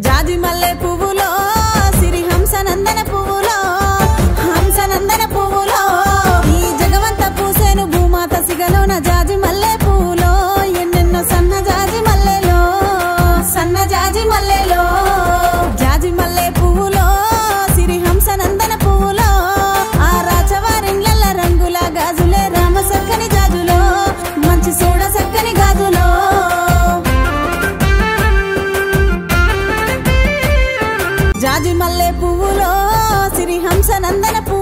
జాజి మల్లె పువ్వులో సిరి హంసనందన పువ్వులో హంసనందన పువ్వులో ఈ జగవంత పూసేను భూమాత సిగలోన జాజి మల్లె పువ్వులో ఎన్నెన్నో సన్న జాజి మల్లెలో సన్న జాజి మల్లెలో జాజి మల్లె పువ్వులో సిరి హంసనందన పువ్వులో ఆ రాచవారిండ్ల రంగుల గాజులే రామ సక్కని జాజులో మంచి సోడ సక్కని గాజులో జాజి మల్లె పువ్వులో సిరి హంసనందన పువ్వులో